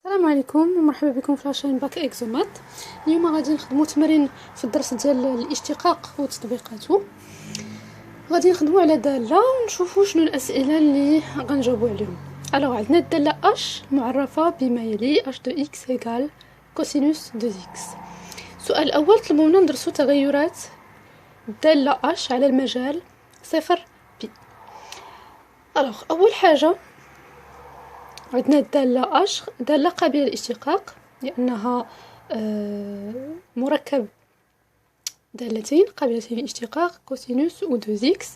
السلام عليكم ومرحبا بكم في لاشين باك اكزومات. اليوم غادي نخدموا تمرين في الدرس ديال الاشتقاق وتطبيقاته. غادي نخدموا على داله ونشوفوا شنو الاسئله اللي غنجاوبوا عليهم. عندنا الداله اش معرفه بما يلي اش دو اكس ايكال كوسينوس دو اكس. السؤال الاول طلبوا لنا ندرسوا تغيرات الداله اش على المجال صفر بي. اول حاجه عندنا الدالة اش دالة قابلة للاشتقاق لأنها مركب دالتين قابلتين للاشتقاق كوسينوس و دو زيكس.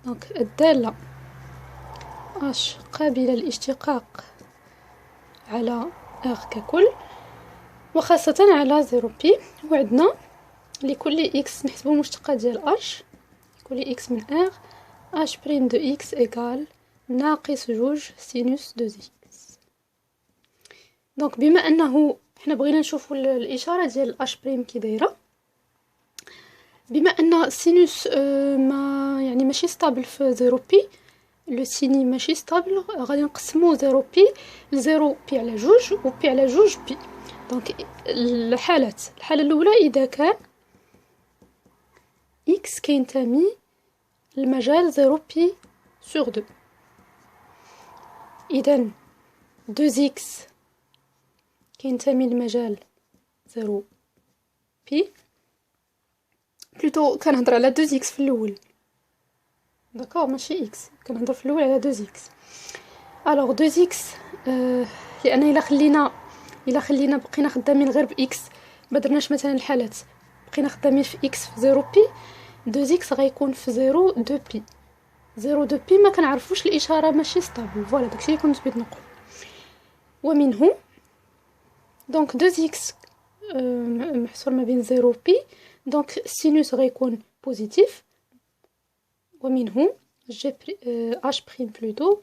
دونك الدالة اش قابلة للاشتقاق على ار ككل وخاصة على زيرو بي. وعندنا لكل اكس نحسبو المشتقة ديال اش لكل اكس من ار اش بريم دو اكس ايكال ناقص جوج سينوس دو زيكس. دونك بما انه حنا بغينا نشوفوا الاشاره ديال اش بريم كي دايره، بما ان سينوس ما يعني ماشي ستابل في زيرو بي، لو سيني ماشي ستابل، غادي نقسمو زيرو بي لزيرو بي على جوج و بي على جوج بي. دونك الحاله الاولى اذا كان اكس كينتمي للمجال زيرو بي سور دو، اذا دو زيكس كينتمي لمجال زيرو بي. بلوتو كنهضر على دو زيكس في الاول، داكوغ ماشي اكس، كنهضر في الاول على دو زيكس. دو زيكس لان الا خلينا بقينا خدامين غير باكس، ما درناش مثلا الحالات بقينا خدامين في اكس في زيرو بي، دو زيكس غيكون في زيرو دو بي. زيرو دو بي ما كنعرفوش الاشاره ماشي ستابل، فوالا داكشي اللي كنت بغيت نقول. ومنه دونك دو زيكس محصور ما بين زيرو بي، دونك السينوس غيكون بوزيتيف. ومنه جي اش بريم بلوتو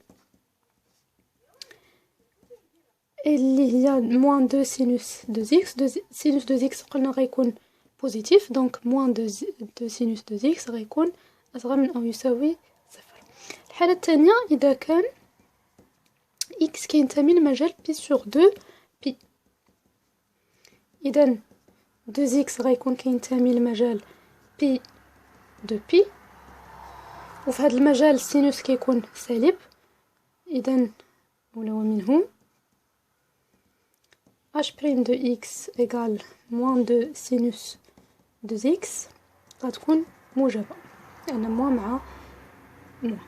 اللي هي موان دو سينوس دو زيكس. سينوس دو زيكس قلنا غيكون بوزيتيف، دونك موان دو سينوس دو زيكس غيكون اصغر من او يساوي صفر. الحالة الثانية اذا كان اكس كينتمي لمجال بي سور دو بي، اذا دو زيكس غيكون كينتمي لمجال بي دو بي، وفي هذا المجال السينوس كيكون سالب، اذا ولا ومنه h prime de x égale moins de sinus de x غتكون موجبة لأن موان مع موان.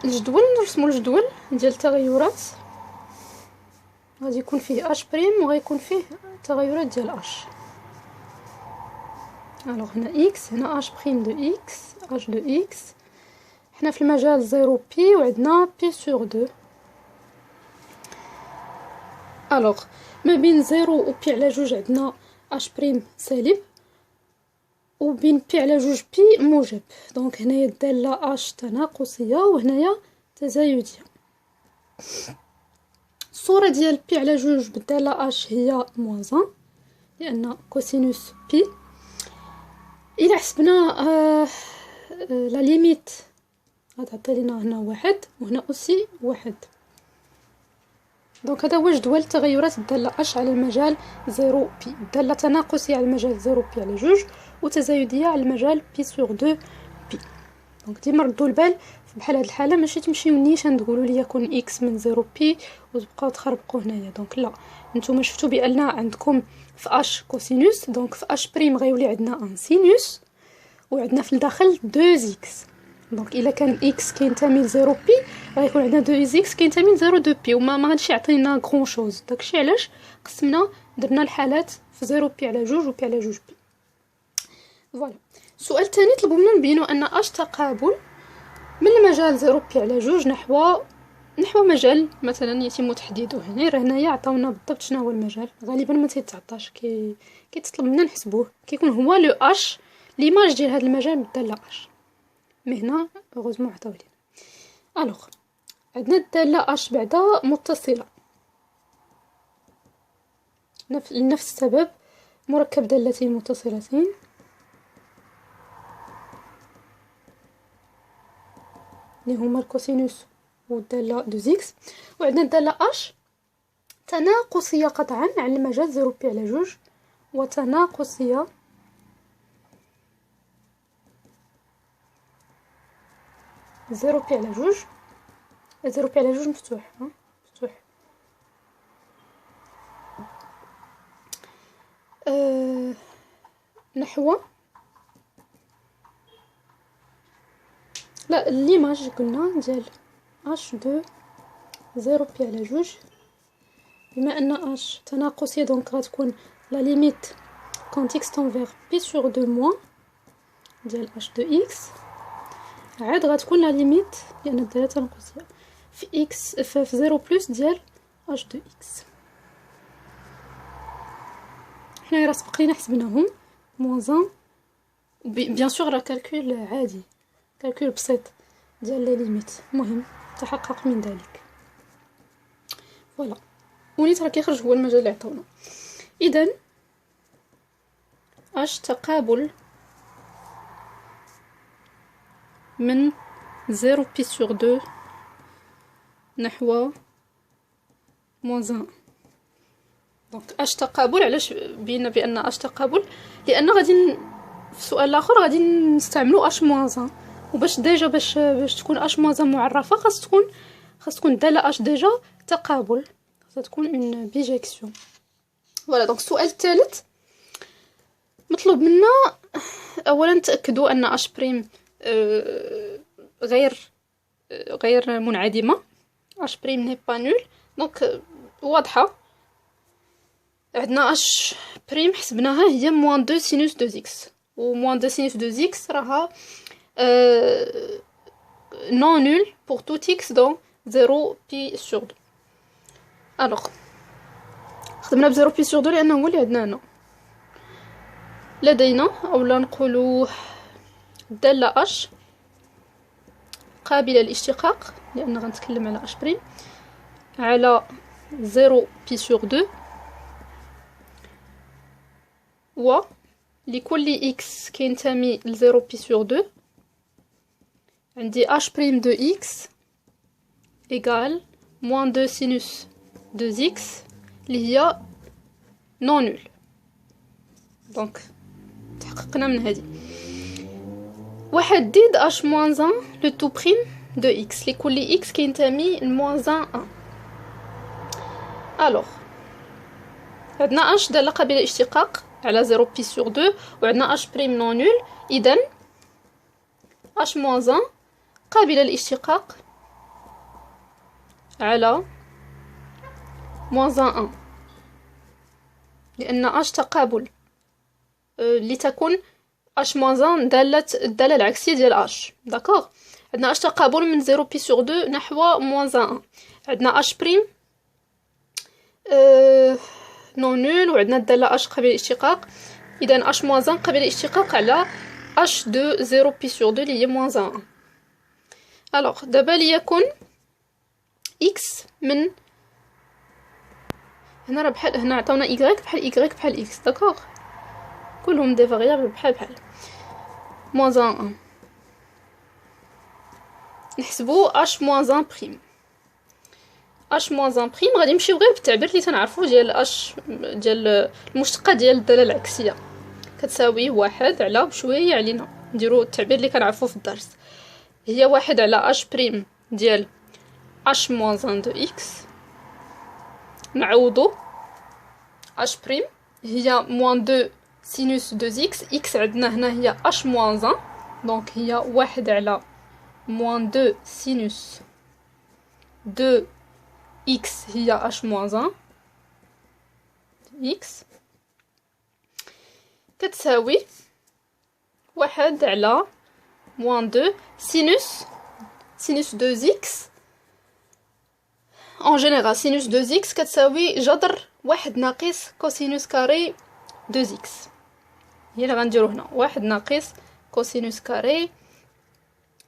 الجدول نرسمو الجدول ديال التغيرات، غادي يكون فيه h بريم وغيكون فيه التغيرات ديال h. هنا x، هنا h بريم دو x، h دو x. حنا في المجال زيرو بي وعندنا بي سور دو. ما بين زيرو و بي على جوج عندنا اش بريم سالب، و بين بي على جوج بي موجب. دونك هنايا الدالة اش تناقصية وهنايا تزايدية. الصورة ديال بي على جوج بالدالة اش هي موازان لأن كوسينوس بي. إلا حسبنا لا ليميت غتعطي لينا هنا واحد وهنا أوسي واحد. دونك هذا هو جدول تغيرات الدالة اش على المجال زيرو بي. الدالة تناقصية على المجال زيرو بي على جوج وتزايدية على المجال بي سور دو بي. دونك ديما ردوا البال بحال هاد الحالة، ماشي تمشيو نيشان تقولوا لي يكون اكس من زيرو بي وتبقاو تخربقوا هنايا. دونك لا، نتوما شفتوا بان عندكم في اش كوسينوس، دونك في اش بريم غيولي عندنا ان سينوس وعندنا في الداخل دو زيكس. دونك الا كان اكس كينتمي لزيرو بي غيكون عندنا دو زيكس كينتمي لزيرو دو بي، وما غاديش يعطينا غرون شوز. داكشي علاش قسمنا درنا الحالات في زيرو بي على جوج و بي على جوج بي. فوالا. السؤال الثاني طلبوا منا نبينوا ان اش تقابل من المجال زيرو بي على جوج نحو مجال مثلا يتم تحديده. هنايا عطاونا بالضبط شنو هو المجال، غالبا ما تيتعطاش كيتطلب منا نحسبوه، كيكون هو لو اش ليماج ديال هذا المجال بالداله اش. مي هنا غوزمو عطاو لينا. عندنا الداله اش بعدا متصله لنفس السبب، مركب دالتين متصلتين اللي هما الكوسينوس والداله دو زيكس. وعندنا الداله اش تناقصية قطعا على المجال 0 بي على 2 وتناقصية 0 بي على 2 0 بي على 2 مفتوح مفتوح نحو لا ليماج قلنا ديال h2 0 بي على 2 بما ان h تناقصيه دونك غتكون لا ليميت كونت x تون فيغ بي سور 2 موان ديال h2 x عاد غتكون لا ليميت لان الداله تناقصيه في x في 0 بلس ديال h2 x حنايا راه سبق لينا حسبناهم موان بيان سور راه كالكول عادي كالكول بسيط ديال لي ليميت المهم تحقق من ذلك فوالا ونيت راه كيخرج هو المجال اللي عطاونا اذا اش تقابل من 0 بي سور 2 نحو موان 1 دونك اش تقابل علاش بينا بان اش تقابل لان غادي في السؤال الاخر غادي نستعملوا اش موان 1 وباش ديجا باش تكون اش موان 1 معرفه خاص تكون الداله اش ديجا تقابل خاصها تكون اون بيجيكسيون فوالا دونك السؤال الثالث مطلوب منا اولا نتاكدوا ان اش بريم غير منعدمه اش بريم ني با نول دونك واضحه عندنا اش بريم حسبناها هي موان 2 سينوس 2 اكس و موان 2 سينوس 2 اكس راها non nul pour tout x dans 0 pi sur 2 alors خدمنا ب 0 pi sur 2 لانه هو اللي عندنا هنا لدينا اولا نقولوا الداله اش قابله للاشتقاق لان غنتكلم على اش بريم على 0 pi sur 2 و لكل x كينتمي ل 0 بي سور 2 عندي h بريم دو x إيغال موان 2 سينوس 2 x اللي هي نون نول دونك تحققنا من هذه واحد ديد h موان 1 لو تو بريم دو x لكل x كينتمي ل موان 1 الوغ عندنا h داله قابله للاشتقاق على 0 بي سور 2 وعندنا h بريم نون نول اذا h موان 1 قابله للاشتقاق على موان 1 لان h تقابل لتكون h موان 1 الداله العكسيه ديال h داكوغ عندنا h تقابل من 0 بي سور 2 نحو موان 1 عندنا h بريم نون نول وعندنا الداله h قابله للاشتقاق اذا h موان 1 قابله للاشتقاق على h دو 0 بي سور 2 اللي هي موان 1 الوغ دابا ليكن x من هنا راه بحال هنا عطاونا y بحال x داكوغ كلهم دي فاريابل بحال موان 1 نحسبوا h موان 1 بريم h موان 1 بريم غادي نمشيو غير بالتعبير اللي تنعرفوه ديال h ديال المشتقه ديال الداله العكسيه كتساوي 1 على بشويه علينا نديرو التعبير اللي كنعرفوه في الدرس هي 1 على h بريم ديال h موان 1 دو x نعوضو h بريم هي موان 2 سينوس 2 x عندنا هنا هي h موان 1 دونك هي 1 على موان 2 سينوس 2 x هي h موان 1 x كتساوي 1 على موان 2 سينوس 2 x en général سينوس 2 x كتساوي جذر 1 ناقص كوسينوس كاري 2 x هي اللي غنديرو هنا 1 ناقص كوسينوس كاري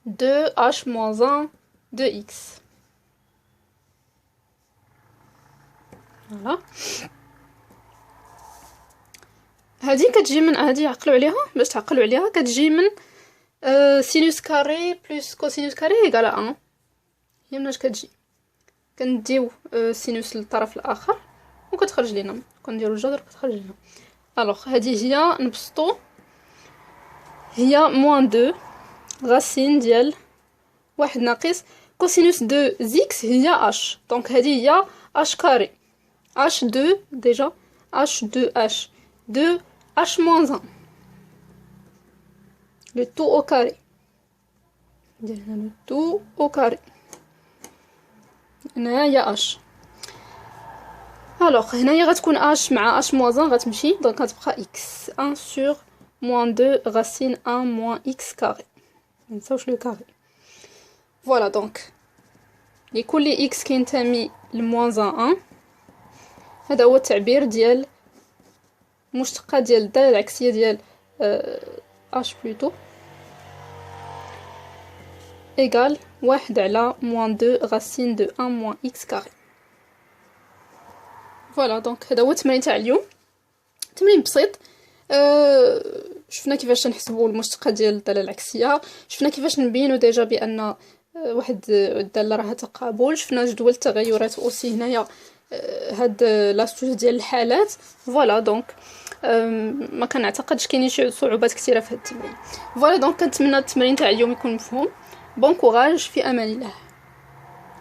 2 h moins 1 2 x فوالا هذه كتجي من هذه عقلوا عليها باش تعقلوا عليها كتجي من سينوس كاري بلس كوسينوس كاري ايكال 1 هي مناش كتجي كنديو سينوس للطرف الاخر وكتخرج لينا، كنديرو الجذر كتخرج لينا. الوغ هذه هي نبسطو، هي موان 2 غاسين ديال واحد ناقص كوسينوس دو زيكس هي اش. دونك هذه هي اش كاري، اش دو ديجا اش دو اش دو اش موان 1 لو تو او كاري، ندير هنا لو تو او كاري، هنايا هي اش. الوغ هنايا غتكون اش مع اش موان 1 غتمشي، دونك غتبقى اكس 1 سور موان 2 غاسين 1 موان اكس كاري، منساوش لو كاري. فوالا دونك لكل اكس كينتمي لموان 1 هذا هو التعبير ديال المشتقة ديال الدالة العكسية ديال اش بلوتو ايغال 1 على موان 2 غاسين دو 1 موان اكس كاري. فوالا دونك هذا هو التمرين تاع اليوم، تمرين بسيط. شفنا كيفاش نحسبوا المشتقة ديال الدالة العكسية، شفنا كيفاش نبينوا ديجا بان واحد الدالة راها تقابل، شفنا جدول التغيرات اوسي هنايا هاد لاستوس ديال الحالات. فوالا دونك ما كنعتقدش كاينين شي صعوبات كثيره في هاد التمرين. فوالا دونك كنتمنى التمرين تاع اليوم يكون مفهوم. بون كوراج، في امان الله.